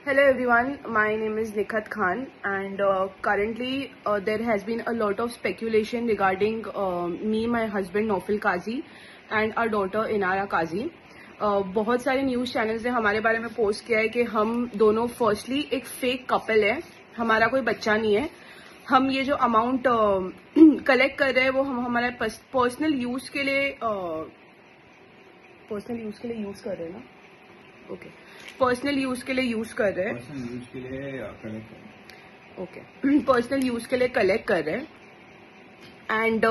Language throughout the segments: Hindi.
Hello everyone, my name is Nikhat Khan and currently there has been a lot of speculation regarding me, my husband Naufal Qazi and our daughter Inara Qazi. बहुत सारे न्यूज़ चैनल्स ने हमारे बारे में पोस्ट किया है कि हम दोनों फर्स्टली एक फेक कपल है, हमारा कोई बच्चा नहीं है. हम ये जो अमाउंट कलेक्ट कर रहे हैं वो हम हमारे पर्सनल यूज़ के लिए यूज़ कर रहे हैं ना. ओके, पर्सनल यूज़ के लिए यूज़ कर रहे हैं. पर्सनल यूज़ के लिए कलेक्ट कर रहे हैं. एंड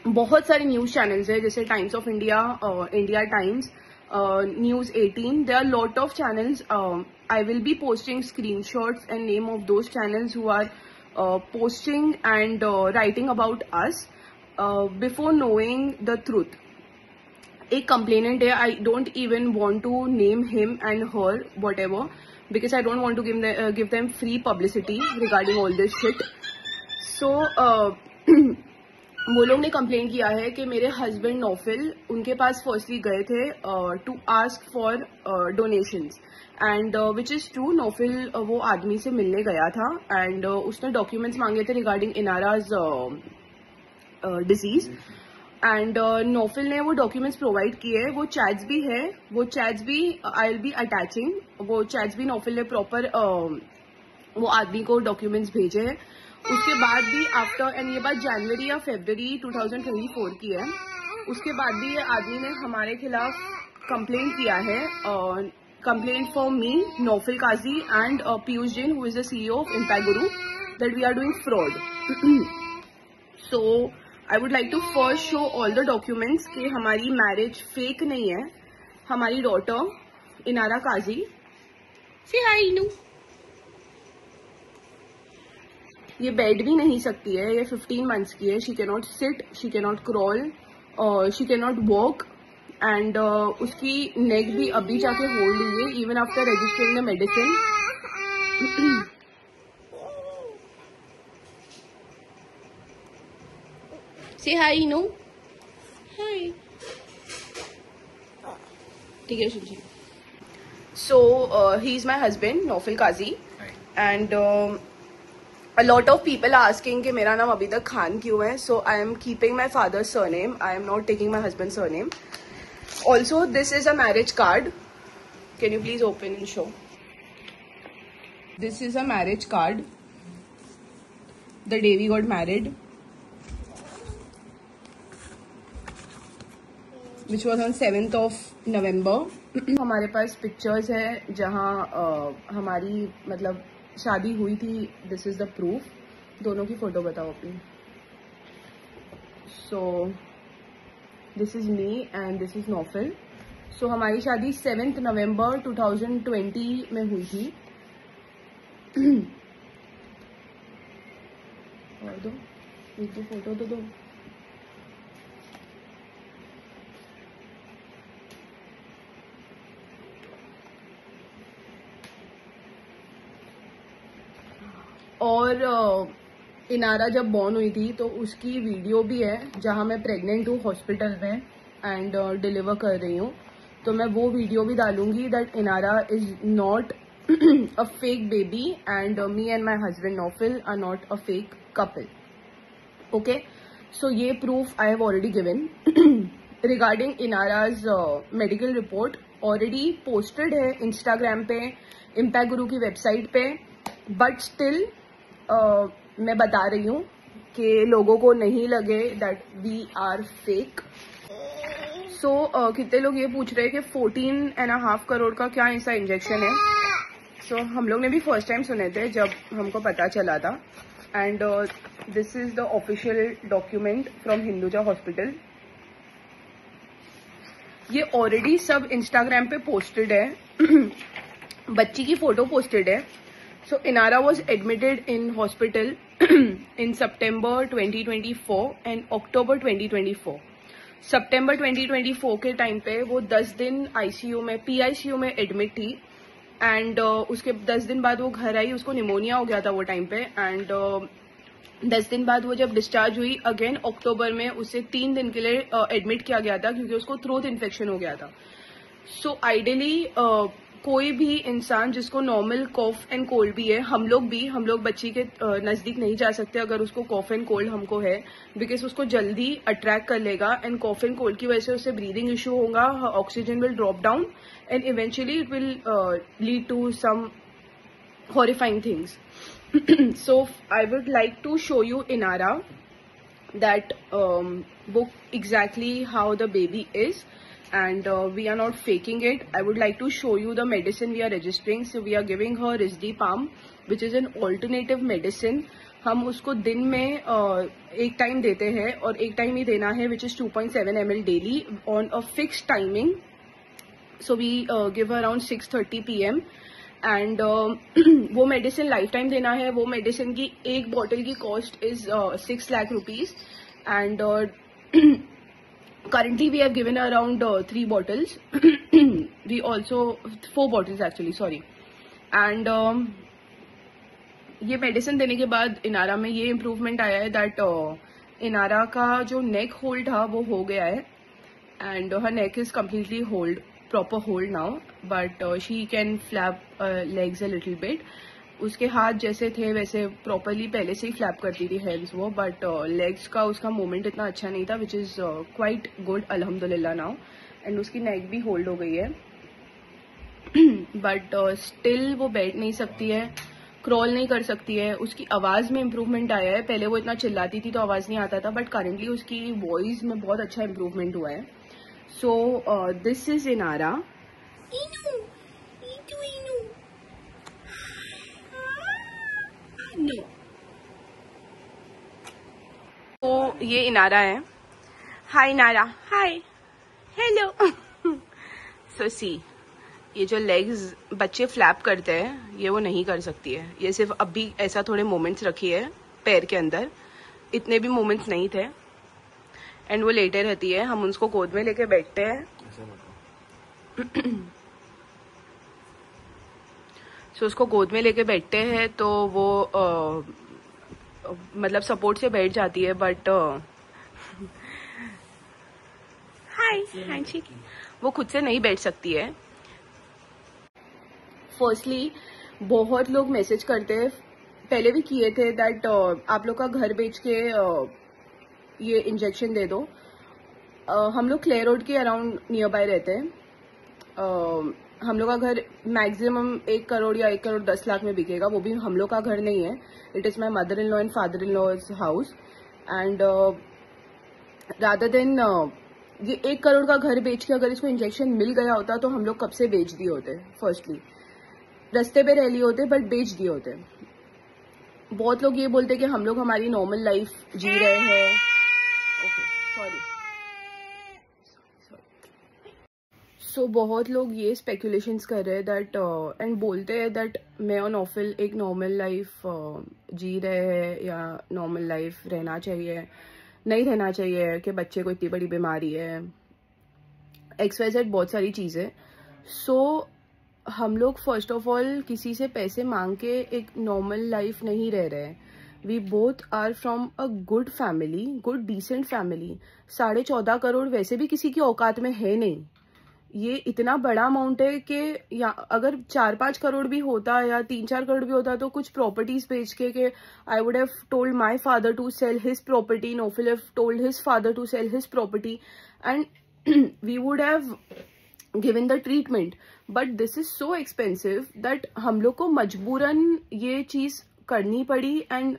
बहुत सारे न्यूज़ चैनल्स हैं जैसे Times of India, India Times, news 18. There are lot of channels. I will be posting screenshots and name of those channels who are posting and writing about us before knowing the truth. एक complainant है, I don't even want to name him and her whatever because I don't want to give them free publicity regarding all this shit. So वो लोग ने कंप्लेन किया है कि मेरे हस्बैंड नौफिल उनके पास फर्स्टली गए थे to ask for donations and which is true. Naufil वो आदमी से मिलने गया था एंड उसने डॉक्यूमेंट्स मांगे थे रिगार्डिंग इनाराज डिजीज एंड नौफिल ने वो डॉक्यूमेंट्स प्रोवाइड किए. वो चैट्स भी है, वो चैट्स भी आई विल बी अटैचिंग. वो चैट्स भी नौफिल ने प्रॉपर वो आदमी को डॉक्यूमेंट्स भेजे हैं. उसके बाद भी आफ्टर, एंड ये बात जनवरी या फरवरी 2024 की है, उसके बाद भी ये आदमी ने हमारे खिलाफ कंप्लेंट किया है. Complaint for me, Naufil Kazi and Piyush Jain who is the CEO of Impact Guru that we are doing fraud. So I would like to first show all the documents कि हमारी मैरिज फेक नहीं है. हमारी डॉटर इनारा काजी, से हाय इनू, ये बेड भी नहीं सकती है. ये 15 मंथ्स की है. She can not sit, she can not crawl, she can not walk and उसकी नेक भी अभी जाके होल्ड हुई है even after registering the medicine. Say hi no, hi, ठीक है सुनिए. So he is my husband Naufil Kazi and a lot of people are asking कि मेरा नाम अभी तक खान क्यों है. So I am keeping my father's surname. I am not taking my husband's surname. Also, this is a marriage card. Can you please open and show? This is a marriage card. The day we got married, which was on 7th of November. हमारे पास पिक्चर्स है जहाँ हमारी मतलब शादी हुई थी. This is the proof. दोनों की फोटो बताओ अपनी. So this is me and this is Naufil. So हमारी शादी 7th नवंबर 2020 में हुई थी. और दो एक दो फोटो तो दो. और इनारा जब बॉर्न हुई थी तो उसकी वीडियो भी है जहां मैं प्रेग्नेंट हूँ हॉस्पिटल में एंड डिलीवर कर रही हूँ. तो मैं वो वीडियो भी डालूंगी that Inara is not a fake baby and me and my husband Naufil are not a fake couple. Okay, so ये proof I have already given. Regarding Inara's medical report already posted है इंस्टाग्राम पे, इम्पैक्ट गुरु की वेबसाइट पे. बट स्टिल मैं बता रही हूँ कि लोगों को नहीं लगे दैट वी आर फेक. सो कितने लोग ये पूछ रहे हैं कि 14.5 करोड़ का क्या ऐसा इंजेक्शन है. सो हम लोग ने भी फर्स्ट टाइम सुने थे जब हमको पता चला था. And this is the official document from Hinduja hospital. ये ऑलरेडी सब इंस्टाग्राम पे पोस्टेड है. बच्ची की फोटो पोस्टेड है. So Inara was admitted in hospital in September 2024 and October 2024. September 2024 के टाइम पे वो 10 दिन ICU में, PICU में एडमिट थी एंड उसके 10 दिन बाद वो घर आई. उसको निमोनिया हो गया था वो टाइम पे एंड 10 दिन बाद वो जब डिस्चार्ज हुई अगेन अक्टूबर में उसे 3 दिन के लिए एडमिट किया गया था क्योंकि उसको थ्रोट इन्फेक्शन हो गया था. सो आइडियली कोई भी इंसान जिसको नॉर्मल कॉफ एंड कोल्ड भी है, हम लोग बच्ची के नज़दीक नहीं जा सकते अगर उसको कॉफ एंड कोल्ड हमको है, बिकॉज उसको जल्दी अट्रैक्ट कर लेगा एंड कॉफ एंड कोल्ड की वजह से उससे ब्रीदिंग इशू होगा, oxygen will drop down and eventually it will lead to some horrifying things. So I would like to show you Inara, that book exactly how the baby is, and we are not faking it. I would like to show you the medicine we are registering. So we are giving her Risdipam, which is an alternative medicine. हम उसको दिन में एक टाइम देते हैं और एक टाइम ही देना है, which is 2.7 ml daily on a fixed timing. So we give her around 6:30 PM. And वो मेडिसिन लाइफ टाइम देना है. वो मेडिसिन की एक बॉटल की cost is 6 lakh rupees and currently we have given around 3 bottles. We also 4 bottles actually, sorry. And ये मेडिसिन देने के बाद इनारा में ये इम्प्रूवमेंट आया है दैट इनारा का जो नेक होल्ड था वो हो गया है and her neck is completely hold, proper hold now, but she can flap legs a little bit. उसके हाथ जैसे थे वैसे प्रॉपरली पहले से ही फ्लैप करती थी हैंड्स वो, बट लेग्स का उसका मूवमेंट इतना अच्छा नहीं था, विच इज़ क्वाइट गुड अल्हम्दुलिल्लाह नाउ. एंड उसकी नेक भी होल्ड हो गई है, बट स्टिल वो बैठ नहीं सकती है, क्रॉल नहीं कर सकती है. उसकी आवाज़ में इम्प्रूवमेंट आया है. पहले वो इतना चिल्लाती थी तो आवाज़ नहीं आता था, बट करेंटली उसकी वॉइस में बहुत अच्छा इम्प्रूवमेंट हुआ है. So this is Inara. Inu. No. तो ये इनारा है. हाय इनारा. हाय. हेलो. So see, ये जो लेग्स बच्चे फ्लैप करते हैं ये वो नहीं कर सकती है. ये सिर्फ अभी ऐसा थोड़े मोमेंट्स रखी है पैर के अंदर, इतने भी मोमेंट्स नहीं थे एंड वो लेटे रहती है. हम उसको गोद में लेके बैठते हैं. सो उसको गोद में लेके बैठते हैं तो वो मतलब सपोर्ट से बैठ जाती है, बट हाय वो खुद से नहीं बैठ सकती है. फर्स्टली बहुत लोग मैसेज करते हैं, पहले भी किए थे दैट आप लोग का घर बेच के ये इंजेक्शन दे दो. हम लोग क्ले रोड के अराउंड नियर बाय रहते हैं. हम लोग का घर मैक्सिमम 1 करोड़ या 1 करोड़ 10 लाख में बिकेगा. वो भी हम लोग का घर नहीं है, it is my mother in law and father in law's house. And rather than ये 1 करोड़ का घर बेच के अगर इसको इंजेक्शन मिल गया होता तो हम लोग कब से बेच दिए होते. फर्स्टली रास्ते पे रह लिए होते बट बेच दिए होते. बहुत लोग ये बोलते कि हम लोग हमारी नॉर्मल लाइफ जी रहे हैं. Okay sorry. सो बहुत लोग ये स्पेकुलेशंस कर रहे हैं दैट एंड बोलते हैं दैट मैं और नौफिल एक नॉर्मल लाइफ जी रहे हैं या नॉर्मल लाइफ रहना चाहिए, नहीं रहना चाहिए, कि बच्चे को इतनी बड़ी बीमारी है, XYZ बहुत सारी चीज़ें. सो हम लोग फर्स्ट ऑफ ऑल किसी से पैसे मांग के एक नॉर्मल लाइफ नहीं रह रहे हैं. We both are from a good family, good decent family. 14.5 crore वैसे भी किसी की औकात में है नहीं. ये इतना बड़ा अमाउंट है कि या अगर 4-5 करोड़ भी होता या 3-4 करोड़ भी होता तो कुछ प्रॉपर्टीज बेच के I would have told my father to sell his property, Naufil have told his father to sell his property and we would have given the treatment. But this is so expensive that हम लोग को मजबूरन ये चीज करनी पड़ी एंड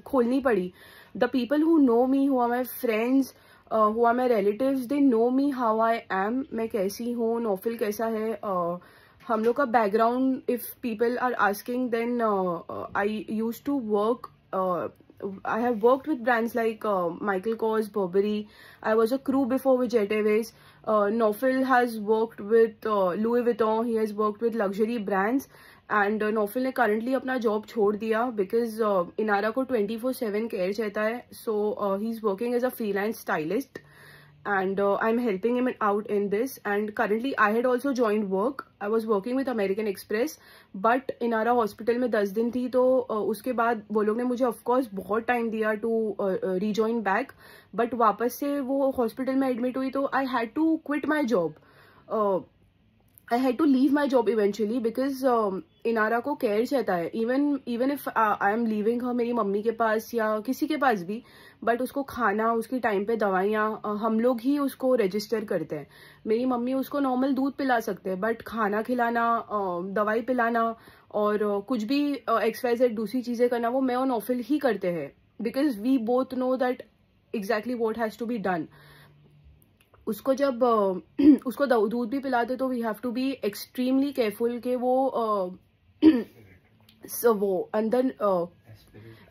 खोलनी पड़ी. The people who know me, who are my friends, who are my relatives, they know me how I am. मैं कैसी हूँ, नौफिल कैसा है. हम लोग का background, if people are asking, then I used to work, I have worked with brands like Michael Kors, Burberry. I was a crew before with Jet Airways. Nofil has worked with Louis Vuitton. He has worked with luxury brands. And Naufil ने करंटली अपना जॉब छोड़ दिया बिकॉज इनारा को 24/7 केयर चाहता है. So he is working as a freelance stylist and I am helping him out in this. And currently I had also joined work. I was working with American Express, but Inara hospital में 10 दिन थी तो उसके बाद वो लोग ने मुझे ऑफकोर्स बहुत टाइम दिया टू रीजॉइन बैक. बट वापस से वो हॉस्पिटल में एडमिट हुई तो I had to quit my job. I had to leave my job eventually because Inara को केयर चाहता है. Even if I am leaving her मेरी मम्मी के पास या किसी के पास भी, बट उसको खाना, उसकी टाइम पे दवाइयाँ हम लोग ही उसको रजिस्टर करते हैं. मेरी मम्मी उसको नॉर्मल दूध पिला सकते हैं, बट खाना खिलाना, दवाई पिलाना और कुछ भी XYZ दूसरी चीज़ें करना वो मैं और नौफिल ही करते हैं. Because we both know that exactly what has to be done. उसको जब उसको दूध भी पिलाते तो we have to be extremely careful कि वो अंदर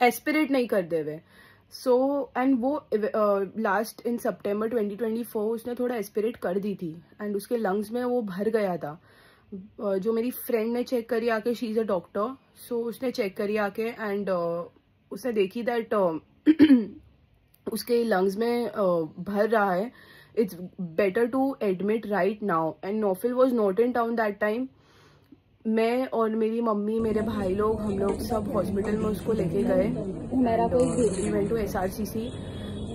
एस्पिरेट नहीं कर दे हुए. सो एंड वो लास्ट इन सितंबर 2024 उसने थोड़ा एस्पिरेट कर दी थी एंड उसके लंग्स में वो भर गया था. जो मेरी फ्रेंड ने चेक करी आके, शी इज़ अ डॉक्टर, सो उसने चेक करी आके एंड उसने देखी दैट उसके लंग्स में भर रहा है. It's better to admit right now. And Naufil was not in town that time. मैं और मेरी मम्मी, मेरे भाई लोग, हम लोग सब हॉस्पिटल में उसको लेके गए. We went to SRCC.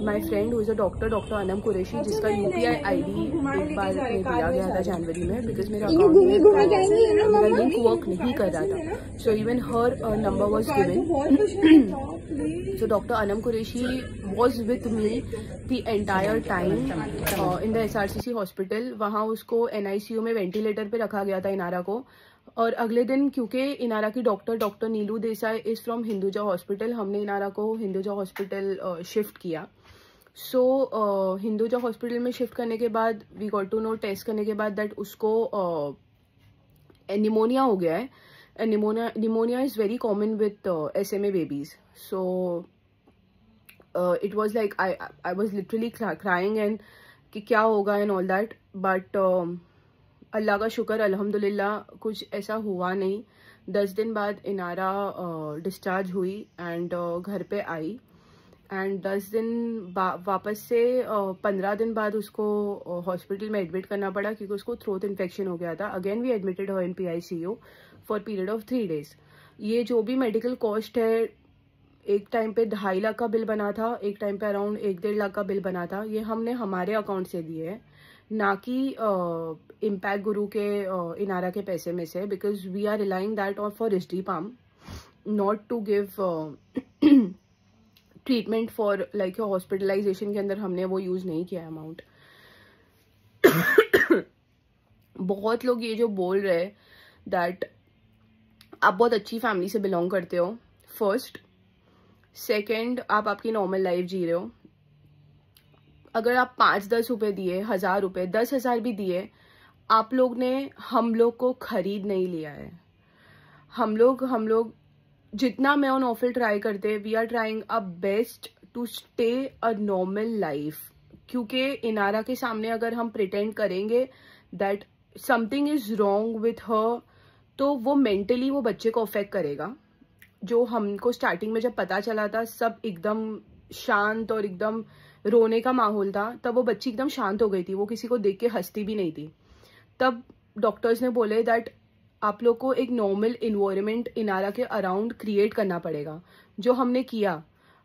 My friend who is a doctor, Dr. Anam Qureshi, जिसका UPI ID एक बार में दिया गया था जनवरी में, बिकॉज मेरा अकाउंट में मेरा लिंक वर्क नहीं कर रहा था. So even her number was given. So Dr. Anam Qureshi was with me the entire time in the SRCC hospital. वहाँ उसको NICU में वेंटिलेटर पे रखा गया था इनारा को. और अगले दिन क्योंकि इनारा की doctor Neelu Desai is from Hinduja hospital, हमने इनारा को हिंदुजा हॉस्पिटल शिफ्ट किया. सो हिंदुजा हॉस्पिटल में शिफ्ट करने के बाद we got to know, test करने के बाद दैट उसको निमोनिया हो गया है. Pneumonia is very common with SMA babies. So it was like I was literally crying and कि क्या होगा and all that. But अल्लाह का शुक्र, अल्हम्दुलिल्लाह कुछ ऐसा हुआ नहीं. 10 दिन बाद इनारा डिस्चार्ज हुई एंड घर पे आई. एंड 10 दिन वापस से 15 दिन बाद उसको हॉस्पिटल में एडमिट करना पड़ा क्योंकि उसको थ्रोट इन्फेक्शन हो गया था. Again we admitted her in PICU for period of 3 days. ये जो भी मेडिकल कॉस्ट है, एक टाइम पे 2.5 लाख का बिल बना था, एक टाइम पे अराउंड 1-1.5 लाख का बिल बना था. ये हमने हमारे अकाउंट से दिए है, ना कि इम्पैक्ट गुरु के इनारा के पैसे में से, because we are relying that on for risdiplam, not to give treatment for like hospitalization के अंदर हमने वो यूज़ नहीं किया अमाउंट. बहुत लोग ये जो बोल रहे हैं दैट आप बहुत अच्छी फैमिली से बिलोंग करते हो, फर्स्ट. सेकंड, आप आपकी नॉर्मल लाइफ जी रहे हो. अगर आप 5-10 रुपए दिए, 1000 रुपए, 10,000 भी दिए, आप लोग ने हम लोग को खरीद नहीं लिया है. हम लोग जितना मैं और नौफिल ट्राई करते, we are trying a best to stay a normal life. क्योंकि इनारा के सामने अगर हम प्रिटेंड करेंगे that something is wrong with her, तो वो मेंटली वो बच्चे को अफेक्ट करेगा. जो हमको स्टार्टिंग में जब पता चला था, सब एकदम शांत और एकदम रोने का माहौल था. तब वो बच्ची एकदम शांत हो गई थी, वो किसी को देख के हंसती भी नहीं थी. तब डॉक्टर्स ने बोले दैट आप लोग को एक नॉर्मल इन्वायरमेंट इनारा के अराउंड क्रिएट करना पड़ेगा, जो हमने किया.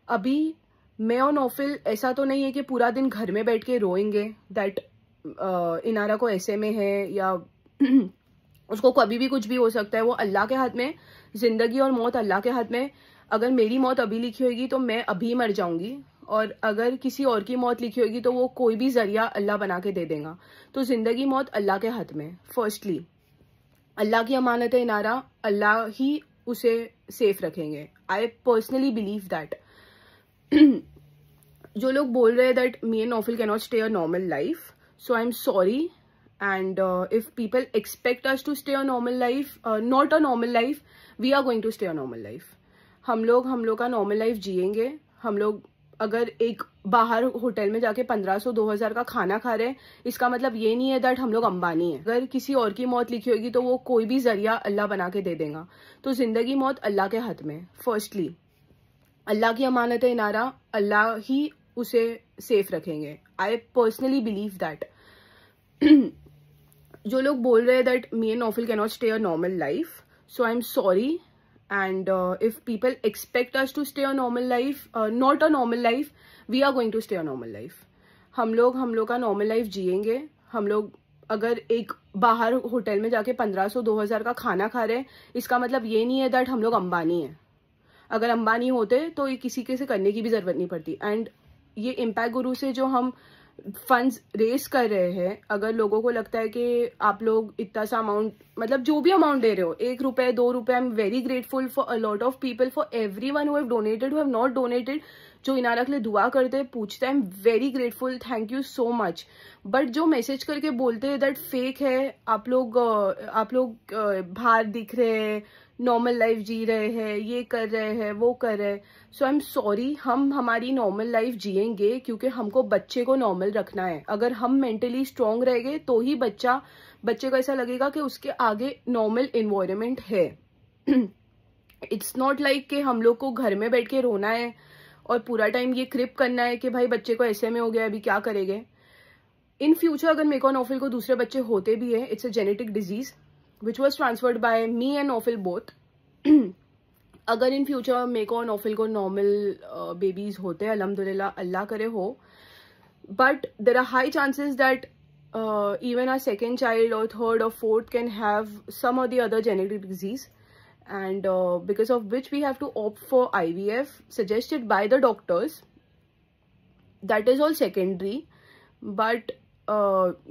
अभी मैं और नौफिल ऐसा तो नहीं है कि पूरा दिन घर में बैठ के रोएंगे दैट इनारा को ऐसे में है या उसको कभी भी कुछ भी हो सकता है. वो अल्लाह के हाथ में, जिंदगी और मौत अल्लाह के हाथ में. अगर मेरी मौत अभी लिखी होगी तो मैं अभी मर जाऊंगी, और अगर किसी और की मौत लिखी होगी तो वो कोई भी जरिया अल्लाह बना के दे देगा. तो जिंदगी मौत अल्लाह के हाथ में. फर्स्टली अल्लाह की अमानत है इनारा, अल्लाह ही उसे सेफ रखेंगे. I personally believe that. जो लोग बोल रहे हैं that me and Naufil can not stay a normal life, so I am sorry. And if people expect us to stay a normal life, not a normal life, we are going to stay a normal life. हम लोग का नॉर्मल लाइफ जिएंगे. हम लोग अगर एक बाहर होटल में जाके 1500-2000 का खाना खा रहे हैं, इसका मतलब ये नहीं है दैट हम लोग अंबानी है. अगर किसी और की मौत लिखी होगी तो वो कोई भी जरिया अल्लाह बना के दे देगा. तो जिंदगी मौत अल्लाह के हाथ में. फर्स्टली अल्लाह की अमानत है इनारा, अल्लाह ही उसे सेफ रखेंगे. I personally believe that. जो लोग बोल रहे हैं that me and Naufil can not stay a normal life, so I am sorry. And if people expect us to stay a normal life, not a normal life, we are going to stay a normal life. हम लोग का नॉर्मल लाइफ जिएंगे. हम लोग अगर एक बाहर होटल में जाके 1500-2000 का खाना खा रहे हैं, इसका मतलब ये नहीं है दैट हम लोग अंबानी हैं। अगर अंबानी होते तो ये किसी के से करने की भी जरूरत नहीं पड़ती। एंड ये इम्पैक्ट गुरु से जो हम फंड्स रेस कर रहे हैं, अगर लोगों को लगता है कि आप लोग इतना सा अमाउंट, मतलब जो भी अमाउंट दे रहे हो, 1 रुपए 2 रुपए, आई am very grateful for a lot of people, for everyone who have donated, who have not donated, जो इनारा के लिए दुआ करते हैं, पूछते हैं, आई am very grateful, thank you so much. But जो मैसेज करके बोलते हैं दैट फेक है, आप लोग बाहर दिख रहे हैं, नॉर्मल लाइफ जी रहे हैं, ये कर रहे हैं, वो कर रहे हैं, सो आई एम सॉरी, हम हमारी नॉर्मल लाइफ जिएंगे क्योंकि हमको बच्चे को नॉर्मल रखना है। अगर हम मेंटली स्ट्रांग रहेंगे तो ही बच्चे को ऐसा लगेगा कि उसके आगे नॉर्मल इन्वायरमेंट है। इट्स नॉट लाइक कि हम लोग को घर में बैठ के रोना है और पूरा टाइम ये क्रिप करना है कि भाई बच्चे को ऐसे में हो गया, अभी क्या करेंगे। इन फ्यूचर अगर मेरे को नौफिल को दूसरे बच्चे होते भी है, it's a genetic disease which was transferred by me and Naufil both. अगर इन फ्यूचर मेरे को नौफिल को नॉर्मल बेबीज होते हैं, अल्हम्दुलिल्लाह, अल्लाह करे हो, but there are high chances that even our second child or third or fourth can have some or the other genetic disease, and because of which we have to opt for IVF suggested by the doctors. That is all secondary, but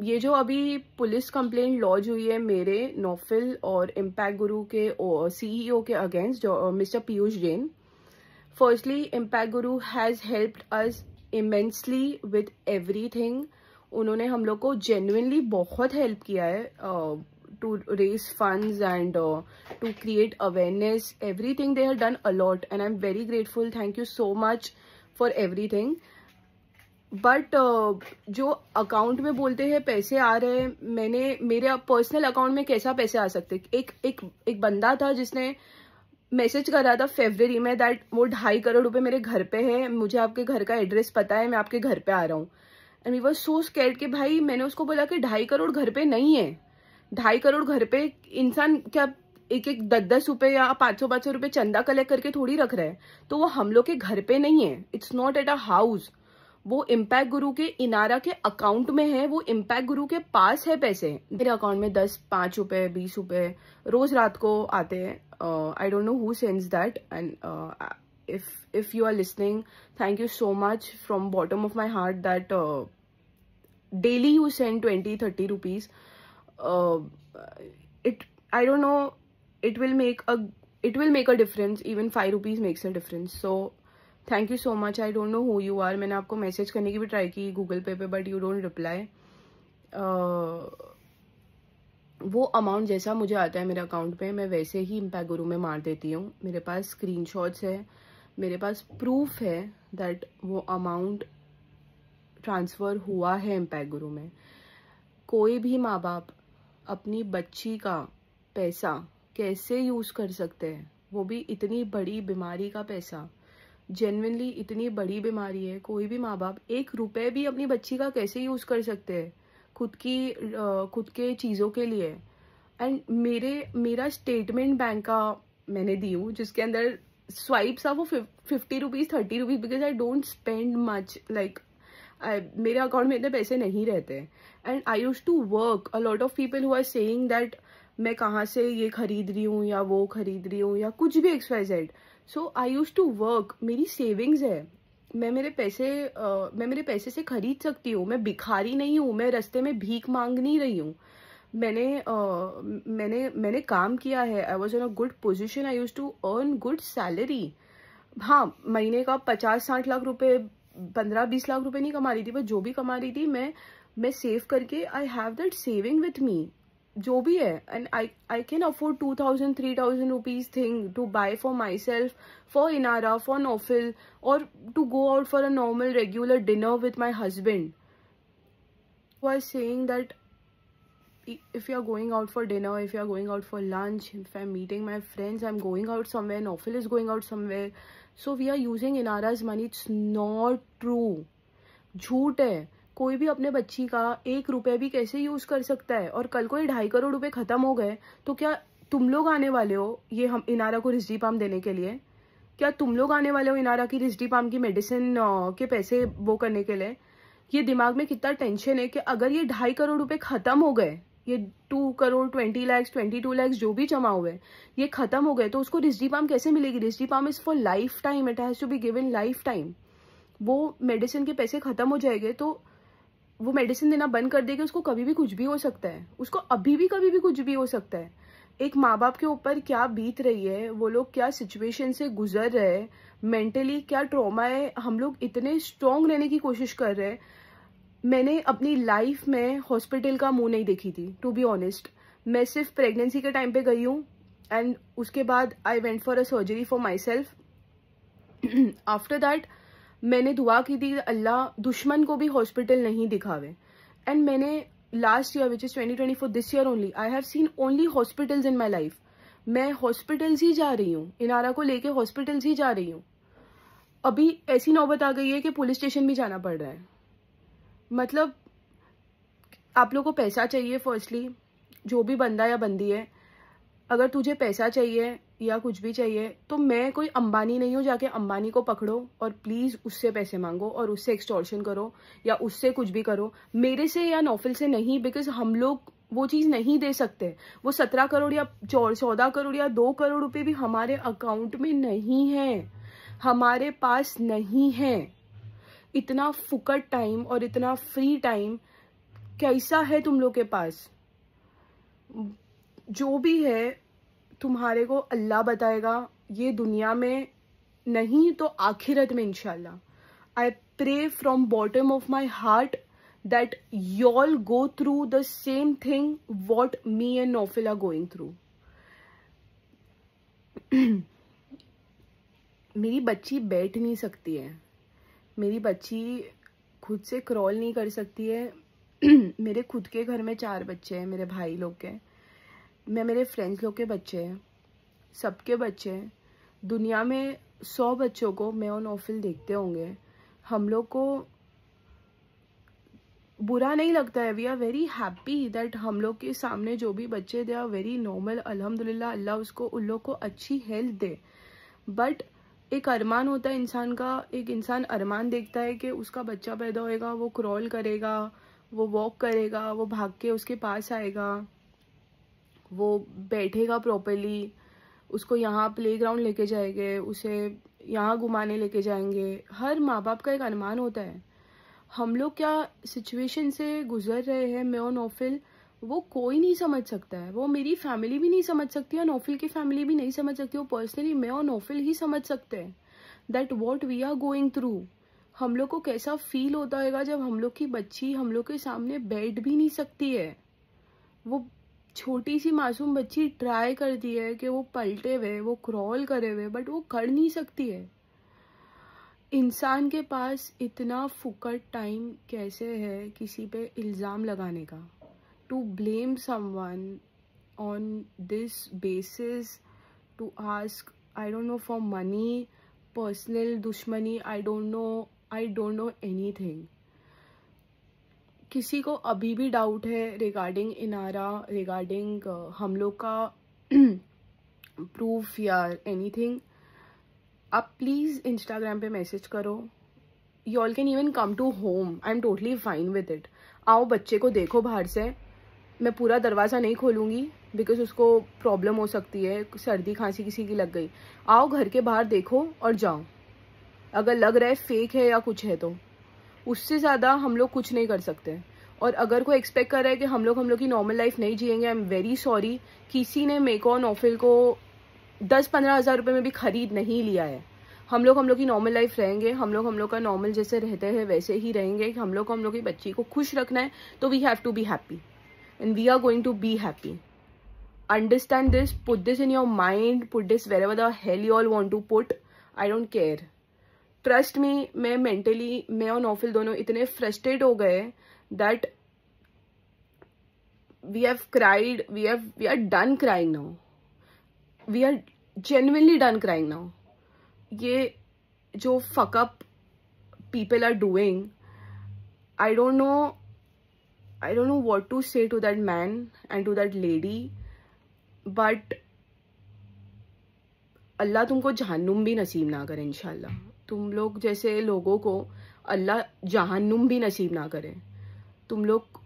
ये जो अभी पुलिस कंप्लेंट लॉन्च हुई है मेरे, नौफिल और इम्पैक्ट गुरु के CEO के अगेंस्ट, जो mister Piyush Jain. Firstly, Impact Guru has helped us immensely with everything. उन्होंने हम लोग को जेन्युइनली बहुत हेल्प किया है to raise funds and to create awareness, everything they have done a lot and I am very grateful, thank you so much for everything. But जो अकाउंट में बोलते हैं पैसे आ रहे हैं, मेरे पर्सनल अकाउंट में कैसा पैसे आ सकते? एक बंदा था जिसने मैसेज करा था फरवरी में दैट वो 2.5 करोड़ रुपए मेरे घर पे है, मुझे आपके घर का एड्रेस पता है, मैं आपके घर पे आ रहा हूँ। And we were so scared कि भाई, मैंने उसको बोला कि 2.5 करोड़ घर पे नहीं है। 2.5 करोड़ घर पे इंसान क्या 10-10 रुपए या 500 रुपए चंदा कलेक्ट करके थोड़ी रख रहा है, तो वो हम लोग के घर पे नहीं है। It's not at a house, वो इम्पैक्ट गुरु के इनारा के अकाउंट में है, वो इम्पैक्ट गुरु के पास है पैसे। मेरे अकाउंट में 10-5 रुपए 20 रुपए रोज रात को आते हैं। आई don't know who sends that, and if you are listening, thank you so much from bottom of my heart that daily you send 20-30 rupees. I don't know, it will make a difference. Even 5 rupees makes a difference. So thank you so much. I don't know who you are. मैंने आपको मैसेज करने की भी ट्राई की गूगल पे बट यू डोंट रिप्लाई। वो अमाउंट जैसा मुझे आता है मेरे अकाउंट पे, मैं वैसे ही इम्पैक्ट गुरु में मार देती हूँ। मेरे पास स्क्रीनशॉट्स है, मेरे पास प्रूफ है दैट वो अमाउंट ट्रांसफ़र हुआ है इम्पैक्ट गुरु में। कोई भी माँ बाप अपनी बच्ची का पैसा कैसे यूज़ कर सकते हैं, वो भी इतनी बड़ी बीमारी का पैसा, जेन्युइनली इतनी बड़ी बीमारी है। कोई भी माँ बाप 1 रुपए भी अपनी बच्ची का कैसे यूज़ कर सकते हैं खुद के चीज़ों के लिए। एंड मेरा स्टेटमेंट बैंक का मैंने दी हूँ, जिसके अंदर swipes are for 50 rupees 30 rupees because I don't spend much, like मेरे अकाउंट में इतने पैसे नहीं रहते। And I use to work, a lot of people who are saying that मैं कहाँ से ये खरीद रही हूँ या वो खरीद रही हूँ या कुछ भी XYZ। So I use to work, मेरी सेविंग्स है, मैं मेरे पैसे से खरीद सकती हूँ। मैं भिखारी नहीं हूँ, मैं रास्ते में भीख मांग नहीं रही हूँ। मैंने काम किया है, I was in a good position, I use to earn good salary. हाँ, महीने का 50-60 लाख रुपए, 15-20 लाख रुपए नहीं कमा रही थी, पर जो भी कमा रही थी मैं सेव करके, I have that saving with me, जो भी है। And I can afford 2,000-3,000 rupees thing to buy for myself, for Inara, for Naufil, और to go out for a normal regular dinner with my husband. Was saying that if you are going out for dinner, if you are going out for lunch, if I'm meeting my friends, I'm going out somewhere, Naufil is going out somewhere, so we are using Inara's money. It's not true, झूठ है। कोई भी अपने बच्ची का 1 रुपए भी कैसे यूज कर सकता है, और कल को ये 2.5 करोड़ रुपए खत्म हो गए तो क्या तुम लोग आने वाले हो ये हम इनारा को रिजडी पाम देने के लिए? क्या तुम लोग आने वाले हो इनारा की रिजडी पाम की मेडिसिन के पैसे वो करने के लिए? ये दिमाग में कितना टेंशन है कि अगर ये 2.5 करोड़ रुपए खत्म हो गए, ये 2 करोड़ 20 लाख 22 लाख जो भी जमा हुए ये खत्म हो गए, तो उसको रिजडीपाम कैसे मिलेगी? Risdiplam is for life time, it has to be given life time. वो मेडिसिन के पैसे खत्म हो जाएंगे तो वो मेडिसिन देना बंद कर देगी, उसको कभी भी कुछ भी हो सकता है, उसको अभी भी कभी भी कुछ भी हो सकता है। एक माँ बाप के ऊपर क्या बीत रही है, वो लोग क्या सिचुएशन से गुजर रहे हैं, मेंटली क्या ट्रॉमा है, हम लोग इतने स्ट्रांग रहने की कोशिश कर रहे हैं। मैंने अपनी लाइफ में हॉस्पिटल का मुंह नहीं देखी थी, टू बी ऑनेस्ट। मैं सिर्फ प्रेगनेंसी के टाइम पे गई हूँ एंड उसके बाद I went for a surgery for my self. After that मैंने दुआ की थी अल्लाह दुश्मन को भी हॉस्पिटल नहीं दिखावे। एंड मैंने last year which is 2024 this year only I have seen only hospitals in my life. मैं हॉस्पिटल्स ही जा रही हूँ, इनारा को लेके हॉस्पिटल्स ही जा रही हूँ। अभी ऐसी नौबत आ गई है कि पुलिस स्टेशन भी जाना पड़ रहा है। मतलब आप लोग को पैसा चाहिए, फर्स्टली जो भी बंदा या बंदी है, अगर तुझे पैसा चाहिए या कुछ भी चाहिए तो मैं कोई अंबानी नहीं हूँ जाके अंबानी को पकड़ो और प्लीज उससे पैसे मांगो और उससे एक्सटॉर्शन करो या उससे कुछ भी करो, मेरे से या नौफिल से नहीं, बिकॉज हम लोग वो चीज नहीं दे सकते। वो 17 करोड़ या 14 करोड़ या 2 करोड़ रुपए भी हमारे अकाउंट में नहीं है, हमारे पास नहीं है। इतना फुकट टाइम और इतना फ्री टाइम कैसा है तुम लोग के पास? जो भी है तुम्हारे को अल्लाह बताएगा, ये दुनिया में नहीं तो आखिरत में इंशाल्लाह। I pray from bottom of my heart that you all go through the same thing what me and Naufil are going through. मेरी बच्ची बैठ नहीं सकती है, मेरी बच्ची खुद से क्रॉल नहीं कर सकती है। मेरे खुद के घर में 4 बच्चे हैं, मेरे भाई लोग के, मैं मेरे फ्रेंड्स लोग के बच्चे हैं, सबके बच्चे हैं। दुनिया में 100 बच्चों को मैं और नौफिल देखते होंगे, हम लोग को बुरा नहीं लगता है। We are very happy that हम लोग के सामने जो भी बच्चे दे आर वेरी नॉर्मल, अल्हम्दुलिल्लाह। अल्लाह उसको उन लोग को अच्छी हेल्थ दे। बट एक अरमान होता है इंसान का, एक इंसान अरमान देखता है कि उसका बच्चा पैदा होएगा, वो क्रॉल करेगा, वो वॉक करेगा, वो भाग के उसके पास आएगा, वो बैठेगा प्रॉपरली, उसको यहाँ प्लेग्राउंड लेके जाएंगे, उसे यहाँ घुमाने लेके जाएंगे। हर माँ बाप का एक अरमान होता है। हम लोग क्या सिचुएशन से गुजर रहे हैं, मैं और नौफिल, वो कोई नहीं समझ सकता है। वो मेरी फैमिली भी नहीं समझ सकती है, नौफिल की फैमिली भी नहीं समझ सकती। वो पर्सनली मैं और नौफिल ही समझ सकते हैं that what we are going through. हम लोग को कैसा फील होता होगा जब हम लोग की बच्ची हम लोग के सामने बैठ भी नहीं सकती है। वो छोटी सी मासूम बच्ची ट्राई करती है कि वो पलटे हुए, वो क्रॉल करे हुए, बट वो कर नहीं सकती है। इंसान के पास इतना फुकट टाइम कैसे है किसी पे इल्ज़ाम लगाने का, to blame someone on this basis, to ask I don't know for money, personal दुश्मनी, आई डोंट नो एनीथिंग। किसी को अभी भी डाउट है रिगार्डिंग इनारा, रिगार्डिंग हम लोग का प्रूफ या एनीथिंग, आप प्लीज़ इंस्टाग्राम पे मैसेज करो। You all can even come to home, I am totally fine with it. आओ बच्चे को देखो बाहर से, मैं पूरा दरवाज़ा नहीं खोलूँगी बिकॉज उसको प्रॉब्लम हो सकती है, सर्दी खांसी किसी की लग गई। आओ घर के बाहर देखो और जाओ। अगर लग रहा है फेक है या कुछ है तो उससे ज़्यादा हम लोग कुछ नहीं कर सकते। और अगर कोई एक्सपेक्ट कर रहा है कि हम लोग की नॉर्मल लाइफ नहीं जिएंगे, आई एम वेरी सॉरी। किसी ने मेरे को नौफिल को 10-15 हज़ार रुपये में भी खरीद नहीं लिया है। हम लोग की नॉर्मल लाइफ रहेंगे, हम लोग का नॉर्मल जैसे रहते हैं वैसे ही रहेंगे। हम लोग की बच्ची को खुश रखना है तो we have to be happy and we are going to be happy. Understand this, put this in your mind, put this wherever the hell you all want to put, I don't care. Trust me, मैं मेंटली, मैं और नौफिल दोनों इतने फ्रस्ट्रेट हो गए that we have cried, we are done crying now, we are genuinely done crying now. ये जो fuck up people are doing, I don't know what to say to that man and to that lady, but अल्लाह तुमको जहन्नुम भी नसीब ना करे इंशाल्लाह। तुम लोग जैसे लोगों को अल्लाह जहन्नुम भी नसीब ना करे। तुम लोग,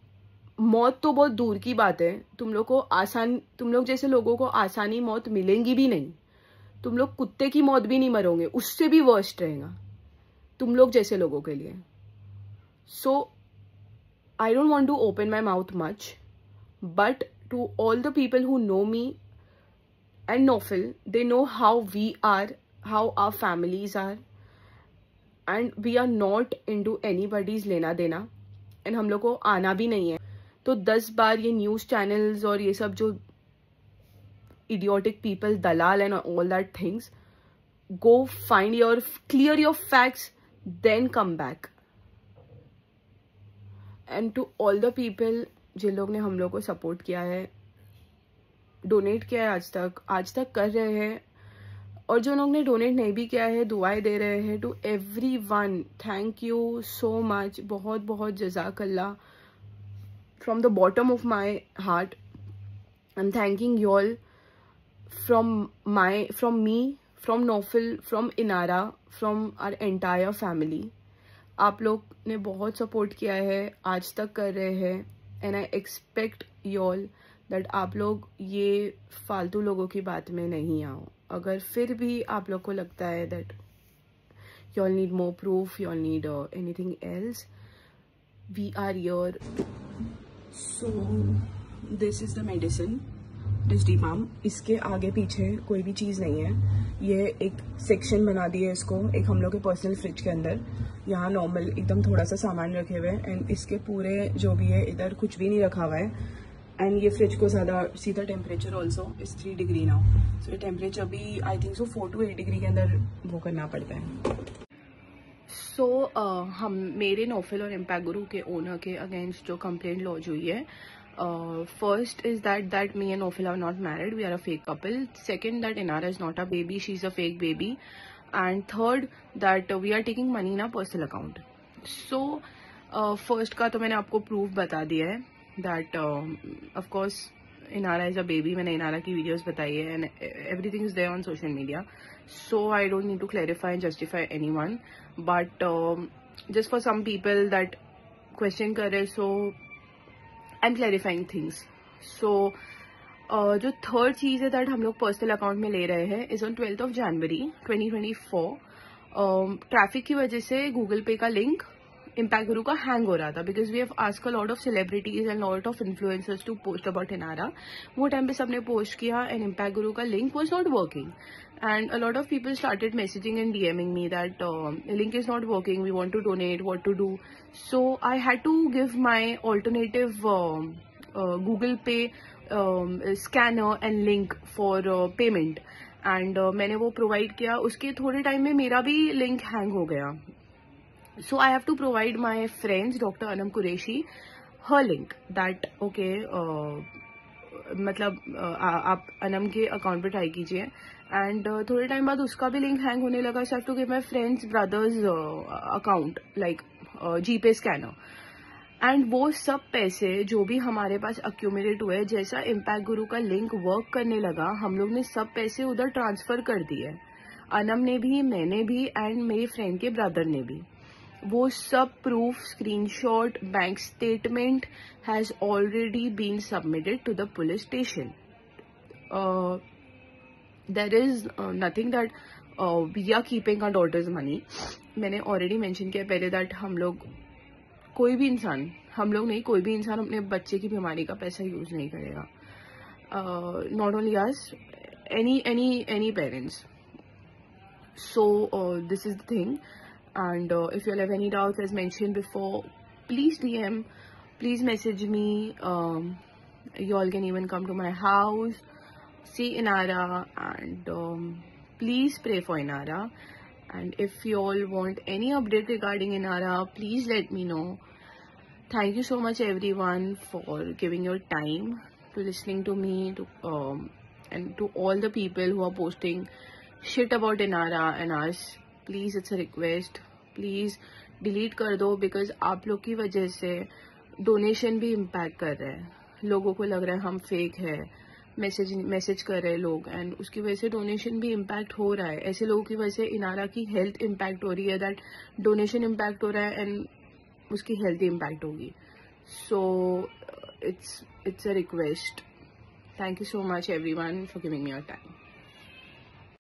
मौत तो बहुत दूर की बात है, तुम लोग जैसे लोगों को आसानी मौत मिलेंगी भी नहीं। तुम लोग कुत्ते की मौत भी नहीं मरोगे, उससे भी वर्स्ट रहेगा तुम लोग जैसे लोगों के लिए। So I don't want to open my mouth much, but to all the people who know me and Naufal, they know how we are, how our families are, and we are not into anybody's लेना देना, and हम लोग को आना भी नहीं है। तो 10 बार ये न्यूज़ चैनल्स और ये सब जो idiotic people, Dalal and all that things, go find clear your facts, then come back. And to all the people जिन लोग ने हम लोग को सपोर्ट किया है, डोनेट किया है आज तक कर रहे हैं, और जो लोग ने डोनेट नहीं भी किया है दुआएं दे रहे हैं, to everyone thank you so much. बहुत बहुत जज़ाकल्लाह from the bottom of my heart. I am thanking you all from me, from Naufal, from Inara, from our entire family. आप लोग ने बहुत सपोर्ट किया है, आज तक कर रहे हैं, and I expect you all that आप लोग ये फालतू लोगों की बात में नहीं आओ। अगर फिर भी आप लोग को लगता है that you all need more proof, you all need anything else, we are here. So this is the medicine, risdiplam. इसके आगे पीछे कोई भी चीज़ नहीं है। ये एक सेक्शन बना दिए इसको, एक हम लोग के पर्सनल फ्रिज के अंदर। यहाँ नॉर्मल एकदम थोड़ा सा सामान रखे हुए हैं, एंड इसके पूरे जो भी है इधर कुछ भी नहीं रखा हुआ है। एंड ये फ्रिज को ज़्यादा सीधा temperature also is 3 degree now. So ये टेम्परेचर भी I think so 4 to 8 degree के अंदर वो करना पड़ता है। सो हम मेरे नौफल और इम्पैक्ट गुरु के ओनर के अगेंस्ट जो कंप्लेंट लॉन्च हुई है, first is that me and Naufal are not married, we are a fake couple. Second, that Inara is not a baby, she's a fake baby. And third, that we are taking money in a personal account. So first का तो मैंने आपको proof बता दिया है that of course Inara is a baby. मैंने Inara की videos बताई है and everything is there on social media, so I don't need to clarify and justify anyone, but just for some people that question कर रहे, so I'm clarifying things. So जो थर्ड चीज़ है दैट हम लोग पर्सनल अकाउंट में ले रहे हैं इज ऑन 12 जनवरी 2024। ट्रैफिक की वजह से गूगल पे का लिंक इम्पैक्ट गुरु का हैंग हो रहा था, because we have asked a lot of celebrities and lot of influencers to post about Inara. वो टाइम पे सबने पोस्ट किया एंड इम्पैक्ट गुरु का link was not working, and a lot of people started messaging and DMing me that link is not working, we want to donate, what to do. So I had to give my alternative Google Pay scanner and link for payment, and मैंने वो provide किया। उसके थोड़े टाइम में मेरा भी लिंक हैंग हो गया, so I have to provide my friends Dr. Anam Qureshi her link that okay मतलब आप अनम के अकाउंट पे ट्राई कीजिए, एंड थोड़े टाइम बाद उसका भी लिंक हैंग होने लगा। So I have to give my friends brothers account like GPay scanner, and वो सब पैसे जो भी हमारे पास अक्यूमुलेट हुए, जैसा इम्पैक्ट गुरु का लिंक वर्क करने लगा हम लोग ने सब पैसे उधर ट्रांसफर कर दिए, अनम ने भी, मैंने भी, एंड मेरी फ्रेंड के ब्रदर ने भी। वो सब proof, screenshot, bank statement has already been submitted to the police station. There is nothing that we are keeping our daughters money. मैंने ऑलरेडी मेंशन किया पहले दैट हम लोग, कोई भी इंसान, हम लोग नहीं, कोई भी इंसान अपने बच्चे की बीमारी का पैसा यूज नहीं करेगा, not only us, any parents. So this is the thing, and if you all have any doubts, as mentioned before, please DM, please message me. You all can even come to my house, see Inara, and please pray for Inara. And if you all want any update regarding Inara, please let me know. Thank you so much everyone for giving your time to listening to me, to and to all the people who are posting shit about Inara and us. Please, it's a request, please delete कर दो, because आप लोग की वजह से डोनेशन भी इम्पैक्ट कर रहे हैं। लोगों को लग रहा है हम फेक है, मैसेज कर रहे हैं लोग, एंड उसकी वजह से डोनेशन भी इम्पैक्ट हो रहा है. ऐसे लोगों की वजह से इनारा की हेल्थ इम्पैक्ट हो रही है, दैट डोनेशन इम्पैक्ट हो रहा है एंड उसकी हेल्थ इम्पैक्ट होगी. सो it's a request. Thank you so much everyone for giving me your time.